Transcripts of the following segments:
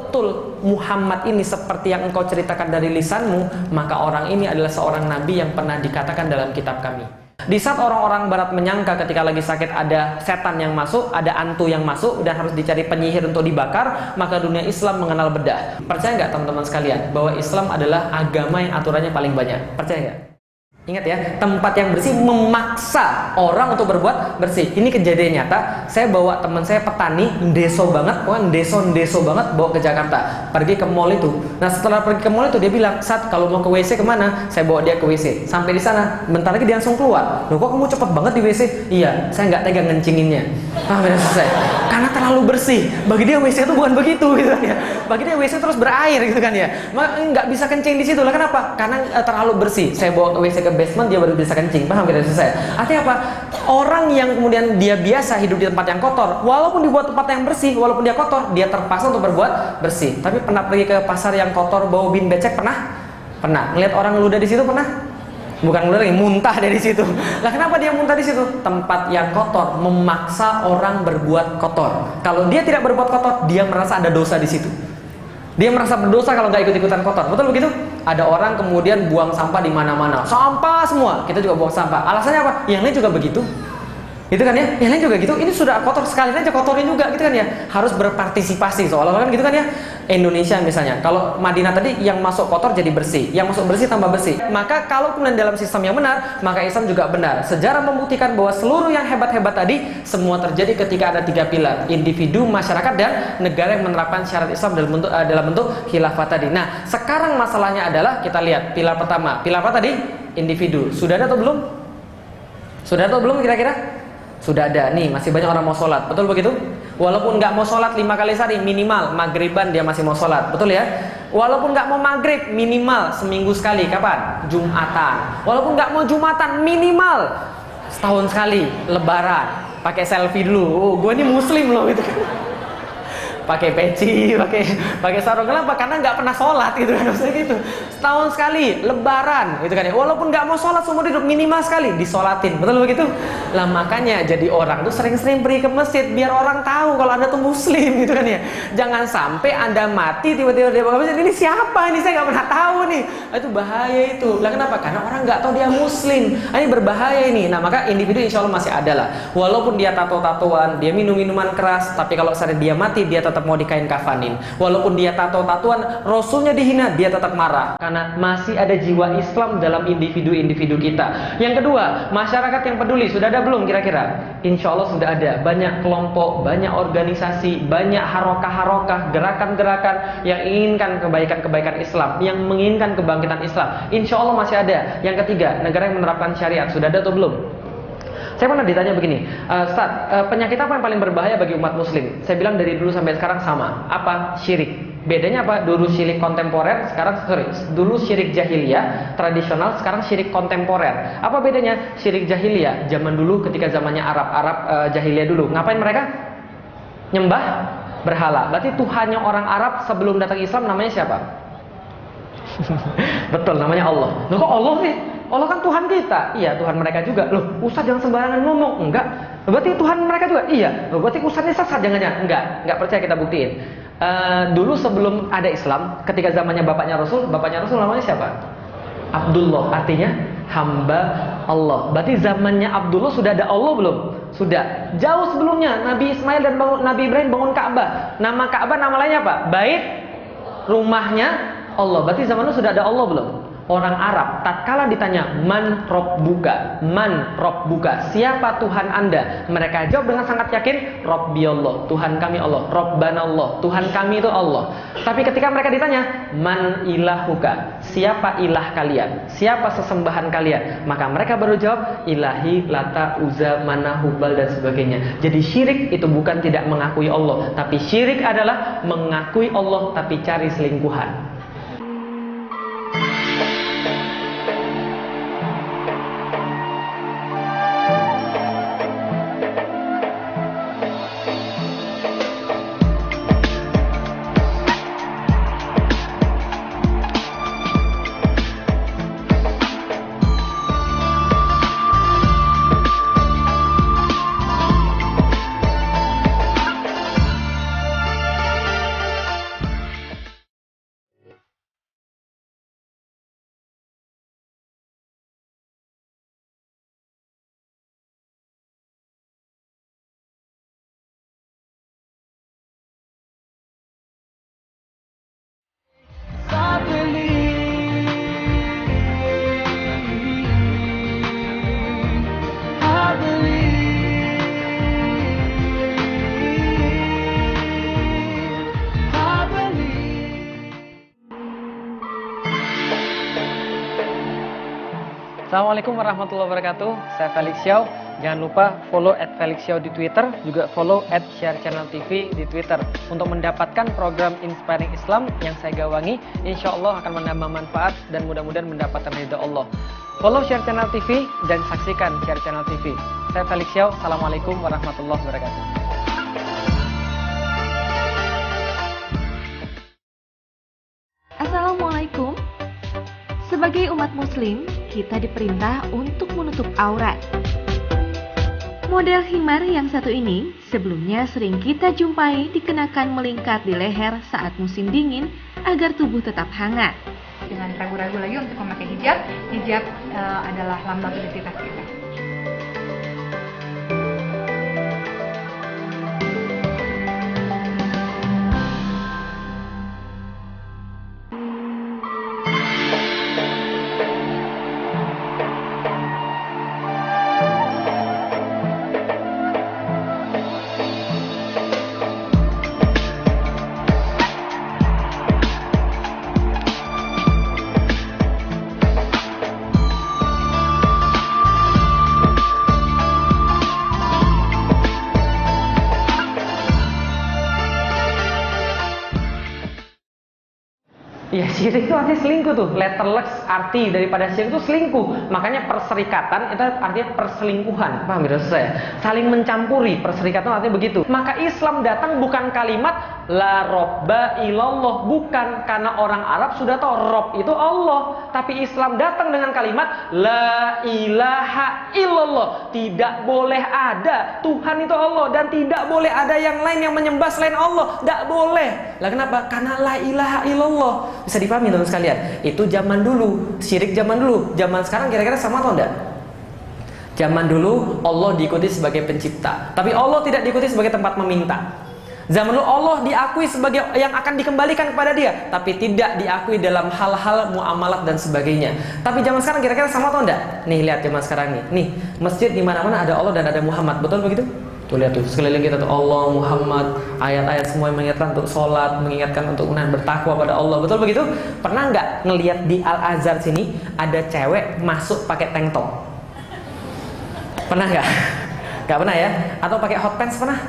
betul Muhammad ini seperti yang engkau ceritakan dari lisanmu, maka orang ini adalah seorang nabi yang pernah dikatakan dalam kitab kami. Di saat orang-orang barat menyangka ketika lagi sakit ada setan yang masuk, ada hantu yang masuk dan harus dicari penyihir untuk dibakar, maka dunia Islam mengenal bedah. Percaya nggak teman-teman sekalian bahwa Islam adalah agama yang aturannya paling banyak? Percaya nggak? Ingat ya, tempat yang bersih memaksa orang untuk berbuat bersih. Ini kejadian nyata. Saya bawa teman saya petani, ndeso banget, ndeso banget, bawa ke Jakarta, pergi ke mall itu. Nah setelah pergi ke mall itu dia bilang, "Sat, kalau mau ke WC kemana?" Saya bawa dia ke WC. Sampai di sana, bentar lagi dia langsung keluar. "Loh kok kamu cepet banget di WC?" "Iya, saya nggak tega ngencinginnya." Benar selesai. Karena terlalu bersih. Bagi dia WC itu bukan begitu gitu kan ya. Bagi dia WC terus berair gitu kan ya. Maka nggak bisa kencing di situ lah. Kenapa? Karena terlalu bersih. Saya bawa ke WC ke basement, dia baru bisa kencing. Paham tidak selesai? Artinya apa? Orang yang kemudian dia biasa hidup di tempat yang kotor, walaupun dibuat tempat yang bersih, walaupun dia kotor, dia terpaksa untuk berbuat bersih. Tapi pernah pergi ke pasar yang kotor bawa bin becek? Pernah? Pernah. Ngeliat orang ngeludah di situ? Pernah? Bukan ngeludah, muntah dari situ. Lah kenapa dia muntah di situ? Tempat yang kotor memaksa orang berbuat kotor. Kalau dia tidak berbuat kotor, dia merasa ada dosa di situ. Dia merasa berdosa kalau nggak ikut-ikutan kotor. Betul begitu? Ada orang kemudian buang sampah di mana-mana. Sampah semua. Kita juga buang sampah. Alasannya apa? Yang lain juga begitu. Itu kan ya? Yang lain juga gitu. Ini sudah kotor, sekalian aja kotorin juga gitu kan ya. Harus berpartisipasi seolah-olah kan gitu kan ya. Indonesia misalnya, kalau Madinah tadi yang masuk kotor jadi bersih, yang masuk bersih tambah bersih. Maka kalau kemudian dalam sistem yang benar, maka Islam juga benar. Sejarah membuktikan bahwa seluruh yang hebat-hebat tadi semua terjadi ketika ada 3 pilar: individu, masyarakat, dan negara yang menerapkan syarat Islam dalam bentuk khilafah tadi. Nah, sekarang masalahnya adalah kita lihat pilar pertama. Pilar apa tadi? Individu. Sudah ada atau belum? Sudah ada atau belum kira-kira? Sudah ada. Nih, masih banyak orang mau sholat. Betul begitu? Walaupun nggak mau sholat 5 kali sehari, minimal maghriban dia masih mau sholat. Betul ya? Walaupun nggak mau maghrib, minimal seminggu sekali. Kapan? Jumatan. Walaupun nggak mau Jumatan, minimal setahun sekali Lebaran. Pakai selfie dulu. Oh, gue ini muslim loh gitu kan. Pakai peci, pakai sarung. Kenapa? Karena nggak pernah sholat gitu kan, maksudnya gitu. Setahun sekali Lebaran gitu kan ya. Walaupun nggak mau sholat seumur hidup, minimal sekali disolatin. Betul begitu? Lah makanya jadi orang tuh sering-sering pergi ke masjid biar orang tahu kalau Anda tuh muslim gitu kan ya. Jangan sampai Anda mati tiba-tiba dia ke masjid, ini siapa? Ini saya nggak pernah tahu nih. Itu bahaya itu. Lah kenapa? Karena orang nggak tahu dia muslim. Ini berbahaya ini. Nah maka individu insya Allah masih ada lah. Walaupun dia tato-tatoan, dia minum minuman keras, tapi kalau misalnya dia mati, dia tetap mau dikain kafanin. Walaupun dia tato-tatuan, Rasulnya dihina, dia tetap marah. Karena masih ada jiwa Islam dalam individu-individu kita. Yang kedua, masyarakat yang peduli. Sudah ada belum kira-kira? Insya Allah sudah ada. Banyak kelompok, banyak organisasi, banyak harokah-harokah, gerakan-gerakan yang inginkan kebaikan-kebaikan Islam, yang menginginkan kebangkitan Islam. Insya Allah masih ada. Yang ketiga, negara yang menerapkan syariat. Sudah ada atau belum? Saya pernah ditanya begini, Ustaz, penyakit apa yang paling berbahaya bagi umat muslim? Saya bilang dari dulu sampai sekarang sama. Apa? Syirik. Bedanya apa? Dulu syirik kontemporer, dulu syirik jahiliyah tradisional, sekarang syirik kontemporer. Apa bedanya? Syirik jahiliyah zaman dulu ketika zamannya Arab jahiliyah dulu. Ngapain mereka? Nyembah berhala. Berarti Tuhannya orang Arab sebelum datang Islam namanya siapa? Betul, namanya Allah. Loh kok Allah sih? Allah kan Tuhan kita. Iya, Tuhan mereka juga. Loh, Ustaz jangan sembarangan ngomong. Enggak. Berarti Tuhan mereka juga? Iya. Loh, berarti Ustaznya sesat jangan-jangan? Enggak percaya, kita buktiin. Dulu sebelum ada Islam, ketika zamannya bapaknya Rasul namanya siapa? Abdullah, artinya hamba Allah. Berarti zamannya Abdullah sudah ada Allah belum? Sudah. Jauh sebelumnya Nabi Ismail dan Nabi Ibrahim bangun Ka'bah. Nama Ka'bah nama lainnya apa? Bait, rumahnya Allah. Berarti zaman itu sudah ada Allah belum? Orang Arab tatkala ditanya man rabbuka, siapa Tuhan Anda? Mereka jawab dengan sangat yakin, Rabbi Allah, Tuhan kami Allah, Rabbana Allah, Tuhan kami itu Allah. Tapi ketika mereka ditanya man ilahuka, siapa ilah kalian? Siapa sesembahan kalian? Maka mereka baru jawab Ilahi, Lata, Uzza, Manah, Hubal dan sebagainya. Jadi syirik itu bukan tidak mengakui Allah, tapi syirik adalah mengakui Allah tapi cari selingkuhan. Assalamualaikum warahmatullahi wabarakatuh. Saya Felix Xiao. Jangan lupa follow @felixxiao di Twitter, juga follow @sharechanneltv di Twitter untuk mendapatkan program Inspiring Islam yang saya gawangi. Insya Allah akan menambah manfaat dan mudah-mudahan mendapatkan ridha Allah. Follow Share Channel TV dan saksikan Share Channel TV. Saya Felix Xiao. Assalamualaikum warahmatullahi wabarakatuh. Assalamualaikum. Sebagai umat muslim, kita diperintah untuk menutup aurat. Model himar yang satu ini sebelumnya sering kita jumpai dikenakan melingkar di leher saat musim dingin agar tubuh tetap hangat. Jangan ragu-ragu lagi untuk memakai hijab. Hijab adalah lambang identitas kita. Iya, syirik itu artinya selingkuh tuh. Letterless arti daripada syirik itu selingkuh. Makanya perserikatan itu artinya perselingkuhan. Paham ya saya? Saling mencampuri, perserikatan artinya begitu. Maka Islam datang bukan kalimat la robba ilallah, bukan karena orang Arab sudah tahu Rob itu Allah, tapi Islam datang dengan kalimat la ilaha illallah. Tidak boleh ada Tuhan itu Allah dan tidak boleh ada yang lain yang menyembah selain Allah. Tidak boleh. Lah kenapa? Karena la ilaha illallah. Bisa dipahami teman sekalian. Itu zaman dulu, syirik zaman dulu. Zaman sekarang kira-kira sama atau enggak? Zaman dulu Allah diikuti sebagai pencipta, tapi Allah tidak diikuti sebagai tempat meminta. Zaman dulu Allah diakui sebagai yang akan dikembalikan kepada Dia, tapi tidak diakui dalam hal-hal muamalat dan sebagainya. Tapi zaman sekarang kira-kira sama atau enggak? Nih lihat zaman sekarang nih. Nih, masjid di mana-mana ada Allah dan ada Muhammad. Betul begitu? Tuh lihat tuh, sekeliling kita tuh Allah, Muhammad, ayat-ayat semua yang mengingatkan untuk sholat, mengingatkan untuk bertakwa pada Allah. Betul begitu? Pernah nggak ngelihat di Al-Azhar sini ada cewek masuk pakai tank top? Pernah nggak? Nggak pernah ya? Atau pakai hot pants pernah?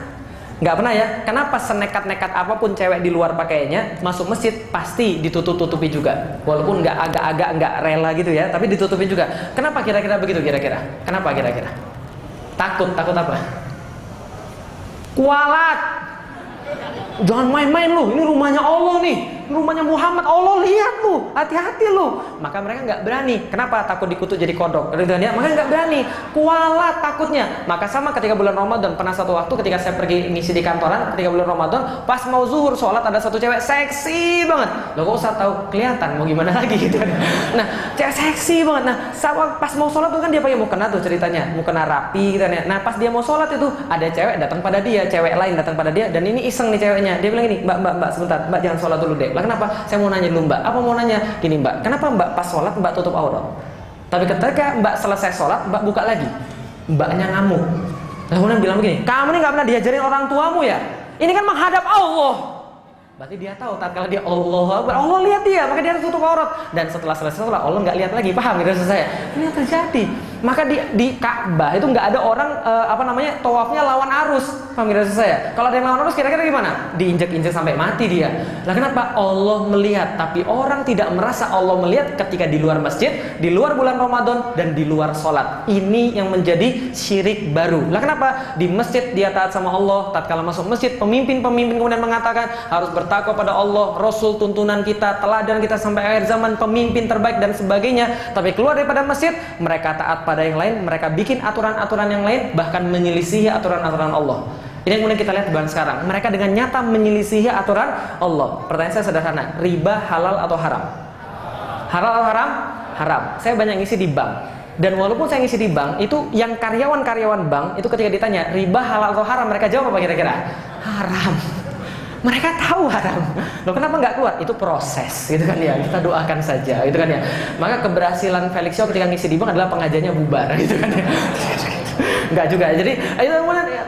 Nggak pernah ya? Kenapa senekat-nekat apapun cewek di luar pakaiannya masuk masjid pasti ditutup-tutupi juga, walaupun nggak agak-agak nggak rela gitu ya, tapi ditutupin juga. Kenapa kira-kira begitu kira-kira? Kenapa kira-kira? Takut apa? Kualat. Jangan main-main lu, ini rumahnya Allah nih, rumahnya Muhammad, Allah lihat lu, hati-hati lu. Maka mereka nggak berani. Kenapa? Takut dikutuk jadi kodok. Makanya nggak berani. Kualat takutnya. Maka sama ketika bulan Ramadan, pernah satu waktu ketika saya pergi ngisi di kantoran, ketika bulan Ramadan, pas mau zuhur sholat ada satu cewek seksi banget. Lo kok usah tahu kelihatan mau gimana lagi gitu kan? Nah, cewek seksi banget. Nah, pas mau sholat tuh kan dia pakai mukena tuh ceritanya, mukena rapi gitu kan ya. Nah, pas dia mau sholat itu ada cewek datang pada dia, cewek lain datang pada dia, dan ini iseng nih ceweknya. Dia bilang gini, mbak sebentar, mbak jangan sholat dulu deh. Lah kenapa? Saya mau nanya dulu mbak. Apa mau nanya? Gini mbak, kenapa mbak pas sholat mbak tutup aurat? Tapi ketika mbak selesai sholat, mbak buka lagi. Mbaknya ngamuk. Lah kemudian bilang begini, kamu ini nggak pernah diajarin orang tuamu ya? Ini kan menghadap Allah. Berarti dia tahu, tatkala dia Allah lihat dia, maka dia harus tutup aurat. Dan setelah selesai sholat, Allah nggak lihat lagi. Paham gitu saya? Ini yang terjadi. Maka di Ka'bah itu nggak ada orang tawafnya lawan arus. Paham gitu saya? Kalau ada yang lawan arus kira-kira gimana? Diinjek-injek sampai mati dia. Lah kenapa? Allah melihat, tapi orang tidak merasa Allah melihat ketika di luar masjid, di luar bulan Ramadan, dan di luar sholat. Ini yang menjadi syirik baru. Lah kenapa? Di masjid dia taat sama Allah. Tatkala masuk masjid, pemimpin kemudian mengatakan harus bertakwa pada Allah, Rasul tuntunan kita, teladan kita sampai akhir zaman, pemimpin terbaik dan sebagainya. Tapi keluar daripada masjid, mereka taat pada yang lain, mereka bikin aturan-aturan yang lain, bahkan menyelisihi aturan-aturan Allah. Ini yang kemudian kita lihat bukan sekarang. Mereka dengan nyata menyelisihi aturan Allah. Pertanyaan saya sederhana, riba halal atau haram? Halal atau haram? Haram. Saya banyak ngisi di bank. Dan walaupun saya ngisi di bank, itu yang karyawan-karyawan bank, itu ketika ditanya, riba halal atau haram, mereka jawab apa kira-kira? Haram. Mereka tahu haram. Loh kenapa nggak keluar? Itu proses, gitu kan ya. Kita doakan saja, gitu kan ya. Maka keberhasilan Felix Xiao ketika ngisi di bank adalah pengajarnya bubar, gitu kan ya. Enggak juga. Jadi itu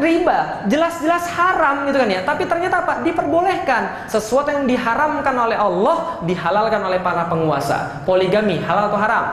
riba, jelas-jelas haram gitu kan ya. Tapi ternyata apa? Diperbolehkan. Sesuatu yang diharamkan oleh Allah dihalalkan oleh para penguasa. Poligami halal atau haram?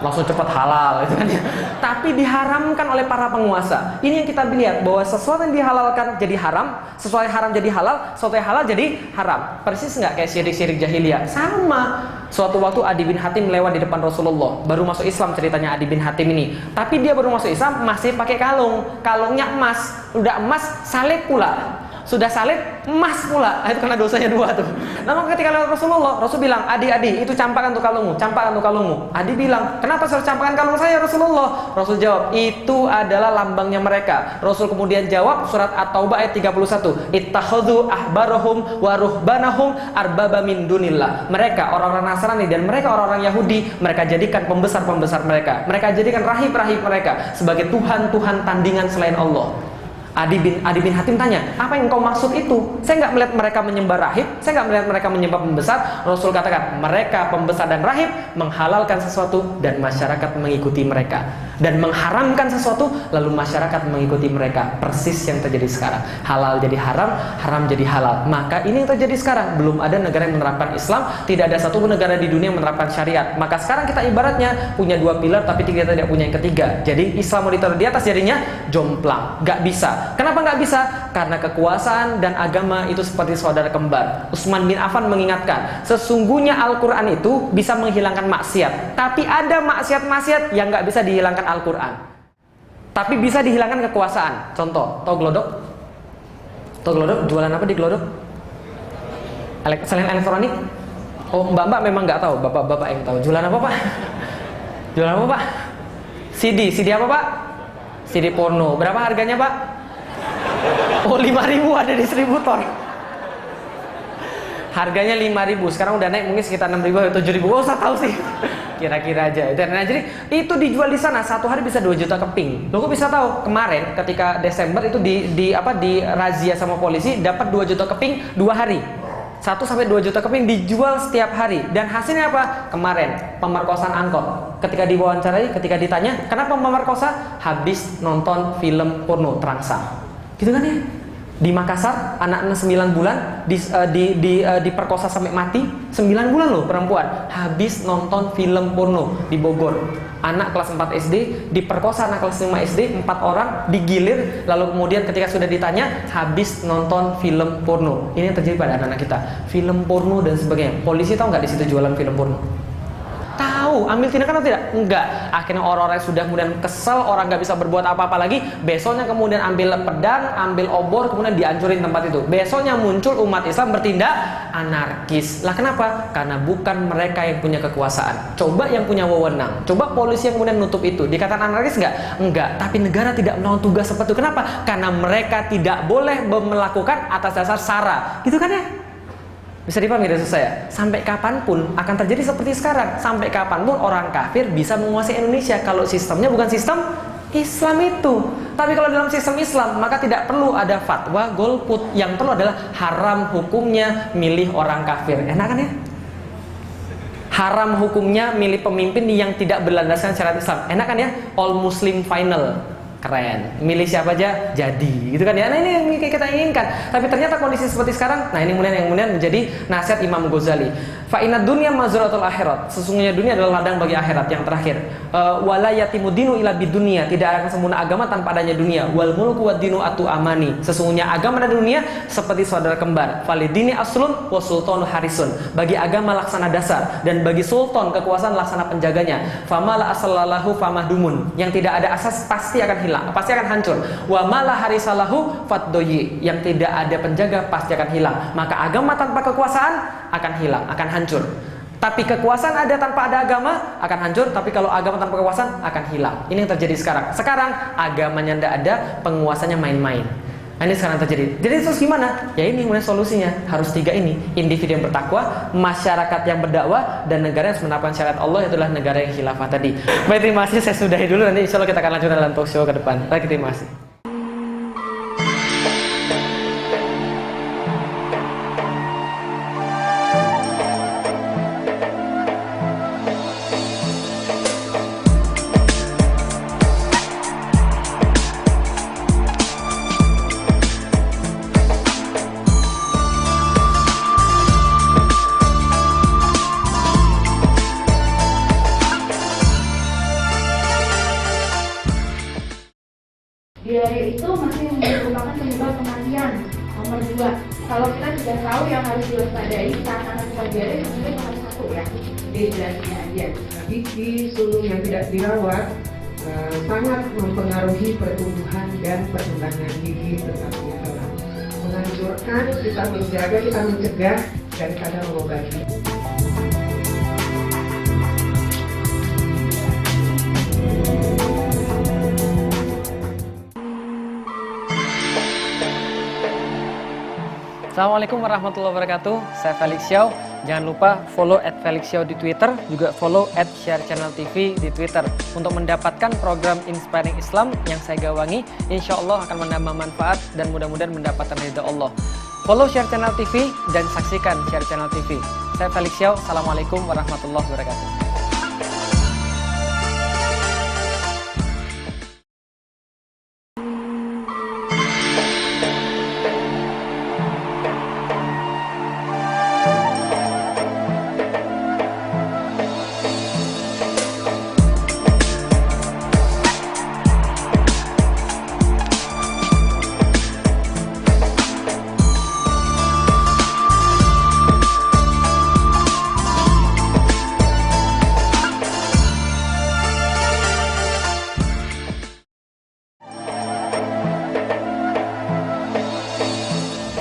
langsung cepat halal gitu kan ya. Tapi diharamkan oleh para penguasa. Ini yang kita lihat bahwa sesuatu yang dihalalkan jadi haram, sesuatu yang haram jadi halal, sesuatu yang halal jadi haram. Persis nggak kayak syirik-syirik jahiliyah? Sama. Suatu waktu Adi bin Hatim lewat di depan Rasulullah, baru masuk Islam ceritanya Adi bin Hatim ini. Tapi dia baru masuk Islam masih pakai kalung, kalungnya emas, udah emas salib pula. Sudah salib emas pula, itu karena dosanya dua tuh. Namun ketika lewat Rasulullah, Rasul bilang, Adi, itu campakkan tuh kalungmu, campakkan tuh kalungmu. Adi bilang, kenapa harus campakkan kalung saya Rasulullah? Rasul jawab, itu adalah lambangnya mereka. Rasul kemudian jawab surat At-Taubah ayat 31, ittakhadhu ahbarahum wa ruhbanahum arbaba min dunillah. Mereka orang-orang Nasrani dan mereka orang-orang Yahudi, mereka jadikan pembesar-pembesar mereka. Mereka jadikan rahib-rahib mereka sebagai tuhan-tuhan tandingan selain Allah. Adi bin Hatim tanya, apa yang kau maksud itu? Saya nggak melihat mereka menyembah rahib, saya nggak melihat mereka menyembah pembesar. Rasul katakan, mereka pembesar dan rahib menghalalkan sesuatu dan masyarakat mengikuti mereka, dan mengharamkan sesuatu lalu masyarakat mengikuti mereka. Persis yang terjadi sekarang, halal jadi haram, haram jadi halal. Maka ini yang terjadi sekarang. Belum ada negara yang menerapkan Islam, tidak ada satupun negara di dunia yang menerapkan syariat. Maka sekarang kita ibaratnya punya dua pilar tapi kita tidak punya yang ketiga. Jadi Islam mau ditaruh di atas jadinya jomplang, nggak bisa. Kenapa nggak bisa? Karena kekuasaan dan agama itu seperti saudara kembar. Utsman bin Affan mengingatkan, sesungguhnya Al-Quran itu bisa menghilangkan maksiat, tapi ada maksiat-maksiat yang nggak bisa dihilangkan Al-Quran, tapi bisa dihilangkan kekuasaan. Contoh, tau glodok? Tau glodok? Jualan apa di glodok? Selain elektronik? Oh, mbak-mbak memang nggak tahu, bapak-bapak yang tahu. Jualan apa, Pak? Jualan apa, Pak? CD apa, Pak? CD porno. Berapa harganya, Pak? Oh, 5.000 ada distributor. Harganya 5.000. Sekarang udah naik mungkin sekitar 6.000 atau 7.000. Oh, saya tahu sih. Kira-kira aja. Nah, jadi itu dijual di sana satu hari bisa 2 juta keping. Lo kok bisa tahu? Kemarin ketika Desember itu di razia sama polisi dapat 2 juta keping 2 hari. 1 sampai 2 juta keping dijual setiap hari. Dan hasilnya apa? Kemarin pemerkosaan angkot. Ketika diwawancarai, ketika ditanya, "Kenapa memerkosa?" Habis nonton film porno terangsang. Gitu kan ya? Di Makassar, anaknya 9 bulan diperkosa sampai mati. 9 bulan loh perempuan. Habis nonton film porno di Bogor. Anak kelas 4 SD diperkosa anak kelas 5 SD, 4 orang digilir. Lalu kemudian ketika sudah ditanya, habis nonton film porno. Ini yang terjadi pada anak-anak kita. Film porno dan sebagainya. Polisi tahu nggak di situ jualan film porno? Tahu, ambil tindakan atau tidak? Enggak. Akhirnya orang-orang sudah kemudian kesel, orang nggak bisa berbuat apa-apa lagi. Besoknya kemudian ambil pedang, ambil obor, kemudian dihancurin tempat itu. Besoknya muncul umat Islam bertindak anarkis. Lah kenapa? Karena bukan mereka yang punya kekuasaan. Coba yang punya wewenang. Coba polisi yang kemudian nutup itu. Dikatakan anarkis nggak? Enggak. Tapi negara tidak melakukan tugas seperti itu. Kenapa? Karena mereka tidak boleh melakukan atas dasar sara. Gitu kan ya? Bisa dipahami dari saya? Sampai kapanpun akan terjadi seperti sekarang. Sampai kapanpun orang kafir bisa menguasai Indonesia kalau sistemnya bukan sistem Islam itu. Tapi kalau dalam sistem Islam maka tidak perlu ada fatwa golput. Yang perlu adalah haram hukumnya milih orang kafir. Enak kan ya? Haram hukumnya milih pemimpin yang tidak berlandaskan syariat Islam. Enak kan ya? All Muslim final. Keren, milih siapa aja jadi, gitu kan ya. Nah ini yang kita inginkan. Tapi ternyata kondisi seperti sekarang, nah ini yang kemudian menjadi nasihat Imam Ghazali. Fa inna dunya mazratul akhirat. Sesungguhnya dunia adalah ladang bagi akhirat. Yang terakhir, wala yatimu dinu illa bidunya. Tidak akan sempurna agama tanpa adanya dunia. Wal mulku wad dinu atu amani. Sesungguhnya agama dan dunia seperti saudara kembar. Falidini aslun wa sultanu harisun. Bagi agama laksana dasar dan bagi sultan kekuasaan laksana penjaganya. Famala asallahu famahdumun. Yang tidak ada asas pasti akan hilang, pasti akan hancur. Wa mala harisalahu fatdoyi. Yang tidak ada penjaga pasti akan hilang. Maka agama tanpa kekuasaan akan hilang, akan hancur. Tapi kekuasaan ada tanpa ada agama akan hancur. Tapi kalau agama tanpa kekuasaan akan hilang. Ini yang terjadi sekarang. Sekarang agamanya tidak ada, penguasanya main-main. Nah, ini sekarang terjadi. Jadi terus gimana? Ya ini mulai solusinya. Harus 3 ini. Individu yang bertakwa, masyarakat yang berdakwah, dan negara yang menerapkan syariat Allah, itulah negara yang khilafah tadi. Baik, terima kasih. Saya sudahi dulu. Nanti insya Allah kita akan lanjutkan dalam talk show ke depan. Baik, terima kasih. dari tatanan pelajaran sebenarnya cuma satu ya, dehidrasinya aja. Gigi sulung yang tidak dirawat sangat mempengaruhi pertumbuhan dan perkembangan gigi tetapnya orang. Menganjurkan kita menjaga, kita mencegah daripada mengobati. Assalamualaikum warahmatullahi wabarakatuh. Saya Felix Xiao. Jangan lupa follow @felixxiao di Twitter, juga follow @sharechanneltv di Twitter untuk mendapatkan program Inspiring Islam yang saya gawangi. Insya Allah akan menambah manfaat dan mudah-mudahan mendapatkan ridha Allah. Follow Share Channel TV dan saksikan Share Channel TV. Saya Felix Xiao. Assalamualaikum warahmatullahi wabarakatuh.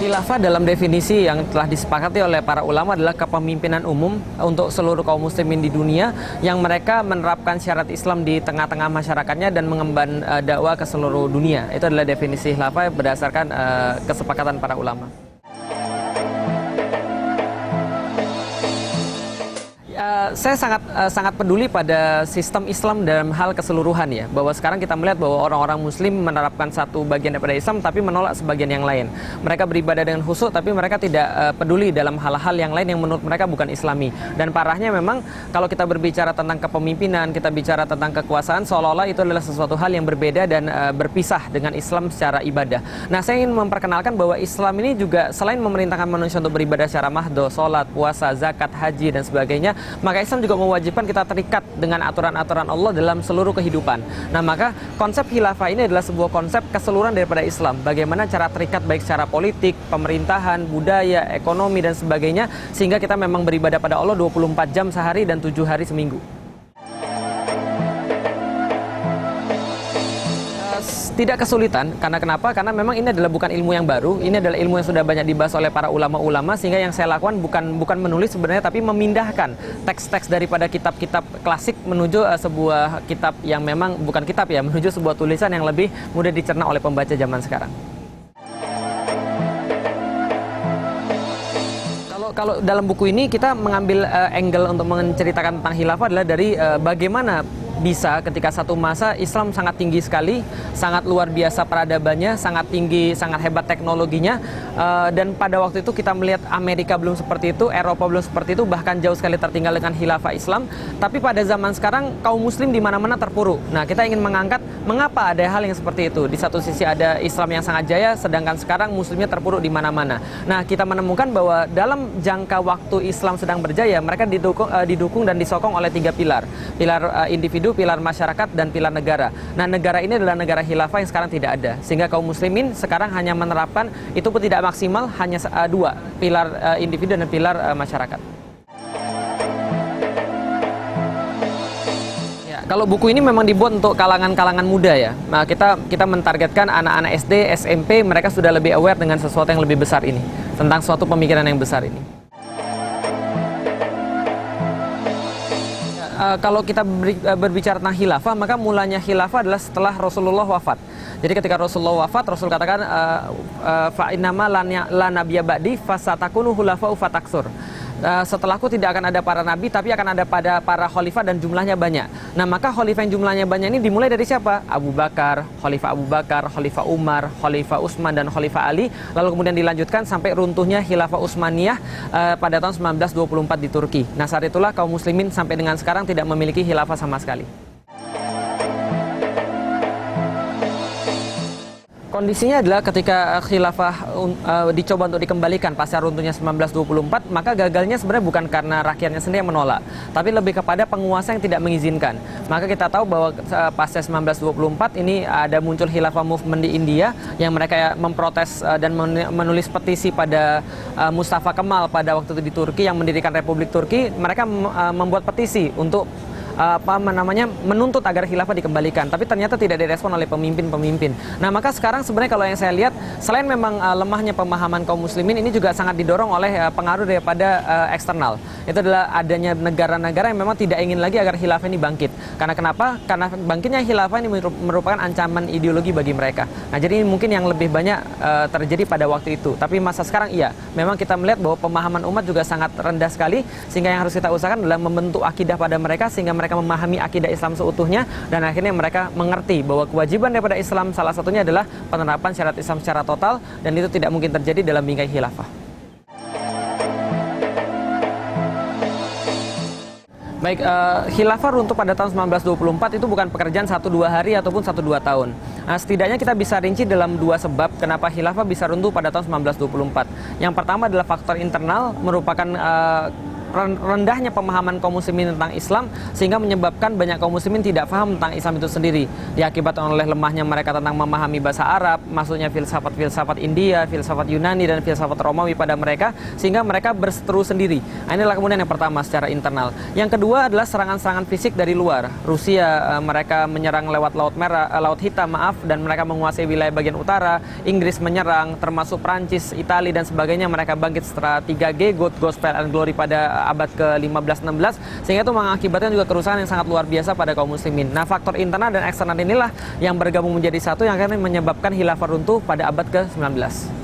Khilafah dalam definisi yang telah disepakati oleh para ulama adalah kepemimpinan umum untuk seluruh kaum muslimin di dunia yang mereka menerapkan syariat Islam di tengah-tengah masyarakatnya dan mengemban dakwah ke seluruh dunia. Itu adalah definisi khilafah berdasarkan kesepakatan para ulama. Saya sangat peduli pada sistem Islam dalam hal keseluruhan ya, bahwa sekarang kita melihat bahwa orang-orang muslim menerapkan satu bagian daripada Islam tapi menolak sebagian yang lain. Mereka beribadah dengan khusyuk tapi mereka tidak peduli dalam hal-hal yang lain yang menurut mereka bukan Islami. Dan parahnya memang kalau kita berbicara tentang kepemimpinan, kita bicara tentang kekuasaan, seolah-olah itu adalah sesuatu hal yang berbeda dan berpisah dengan Islam secara ibadah. Nah, saya ingin memperkenalkan bahwa Islam ini juga selain memerintahkan manusia untuk beribadah secara mahdoh, sholat, puasa, zakat, haji dan sebagainya, maka Islam juga mewajibkan kita terikat dengan aturan-aturan Allah dalam seluruh kehidupan. Nah, maka konsep khilafah ini adalah sebuah konsep keseluruhan daripada Islam. Bagaimana cara terikat baik secara politik, pemerintahan, budaya, ekonomi dan sebagainya, sehingga kita memang beribadah pada Allah 24 jam sehari dan 7 hari seminggu. Tidak kesulitan, karena kenapa? Karena memang ini adalah bukan ilmu yang baru, ini adalah ilmu yang sudah banyak dibahas oleh para ulama-ulama, sehingga yang saya lakukan bukan menulis sebenarnya, tapi memindahkan teks-teks daripada kitab-kitab klasik menuju sebuah kitab yang memang bukan kitab ya, menuju sebuah tulisan yang lebih mudah dicerna oleh pembaca zaman sekarang. Kalau dalam buku ini kita mengambil angle untuk menceritakan tentang khilafah adalah dari bagaimana bisa ketika satu masa Islam sangat tinggi sekali, sangat luar biasa peradabannya, sangat tinggi, sangat hebat teknologinya, dan pada waktu itu kita melihat Amerika belum seperti itu, Eropa belum seperti itu, bahkan jauh sekali tertinggal dengan khilafah Islam. Tapi pada zaman sekarang kaum muslim di mana-mana terpuruk. Nah, kita ingin mengangkat mengapa ada hal yang seperti itu. Di satu sisi ada Islam yang sangat jaya, sedangkan sekarang muslimnya terpuruk di mana-mana. Nah, kita menemukan bahwa dalam jangka waktu Islam sedang berjaya, mereka didukung dan disokong oleh 3 pilar. Pilar individu, pilar masyarakat, dan pilar negara. Nah, negara ini adalah negara khilafah yang sekarang tidak ada. Sehingga kaum muslimin sekarang hanya menerapkan, itu pun tidak maksimal, hanya 2, pilar individu dan pilar masyarakat. Ya, kalau buku ini memang dibuat untuk kalangan-kalangan muda ya. Nah, kita mentargetkan anak-anak SD, SMP, mereka sudah lebih aware dengan sesuatu yang lebih besar ini, tentang suatu pemikiran yang besar ini. Kalau kita berbicara tentang khilafah, maka mulanya khilafah adalah setelah Rasulullah wafat. Jadi ketika Rasulullah wafat, Rasul katakan fa innama la nabiyya ba'di fasatakunu khulafa'u fataksur. Setelahku tidak akan ada para nabi, tapi akan ada pada para khalifah dan jumlahnya banyak. Nah, maka khalifah yang jumlahnya banyak ini dimulai dari siapa? Abu Bakar, Khalifah Umar, Khalifah Utsman dan Khalifah Ali. Lalu kemudian dilanjutkan sampai runtuhnya Khilafah Utsmaniyah pada tahun 1924 di Turki. Nah, saat itulah kaum muslimin sampai dengan sekarang tidak memiliki khilafah sama sekali. Kondisinya adalah ketika khilafah dicoba untuk dikembalikan pasca runtuhnya 1924, maka gagalnya sebenarnya bukan karena rakyatnya sendiri yang menolak, tapi lebih kepada penguasa yang tidak mengizinkan. Maka kita tahu bahwa pasca 1924 ini ada muncul khilafah movement di India yang mereka memprotes dan menulis petisi pada Mustafa Kemal pada waktu itu di Turki yang mendirikan Republik Turki. Mereka membuat petisi untuk menuntut agar khilafah dikembalikan, tapi ternyata tidak direspon oleh pemimpin-pemimpin. Nah, maka sekarang sebenarnya kalau yang saya lihat, selain memang lemahnya pemahaman kaum muslimin, ini juga sangat didorong oleh pengaruh daripada eksternal. Itu adalah adanya negara-negara yang memang tidak ingin lagi agar khilafah ini bangkit. Karena kenapa? Karena bangkitnya khilafah ini merupakan ancaman ideologi bagi mereka. Nah, jadi mungkin yang lebih banyak terjadi pada waktu itu. Tapi masa sekarang iya, memang kita melihat bahwa pemahaman umat juga sangat rendah sekali, sehingga yang harus kita usahakan adalah membentuk akidah pada mereka sehingga mereka memahami akidah Islam seutuhnya, dan akhirnya mereka mengerti bahwa kewajiban daripada Islam salah satunya adalah penerapan syariat Islam secara total, dan itu tidak mungkin terjadi dalam bingkai khilafah. Baik, khilafah runtuh pada tahun 1924 itu bukan pekerjaan 1-2 hari ataupun 1-2 tahun. Nah, setidaknya kita bisa rinci dalam 2 sebab kenapa khilafah bisa runtuh pada tahun 1924. Yang pertama adalah faktor internal, merupakan rendahnya pemahaman kaum muslimin tentang Islam, sehingga menyebabkan banyak kaum muslimin tidak paham tentang Islam itu sendiri, diakibatkan oleh lemahnya mereka tentang memahami bahasa Arab, masuknya filsafat India, filsafat Yunani, dan filsafat Romawi pada mereka, sehingga mereka berseteru sendiri. Nah, inilah kemudian yang pertama secara internal. Yang kedua adalah serangan-serangan fisik dari luar. Rusia, mereka menyerang lewat Laut Hitam, dan mereka menguasai wilayah bagian utara. Inggris menyerang, termasuk Prancis, Italia, dan sebagainya. Mereka bangkit setelah 3G, God, Gospel, and Glory pada abad ke-15-16, sehingga itu mengakibatkan juga kerusakan yang sangat luar biasa pada kaum muslimin. Nah, faktor internal dan eksternal inilah yang bergabung menjadi satu yang akan menyebabkan khilafah runtuh pada abad ke-19.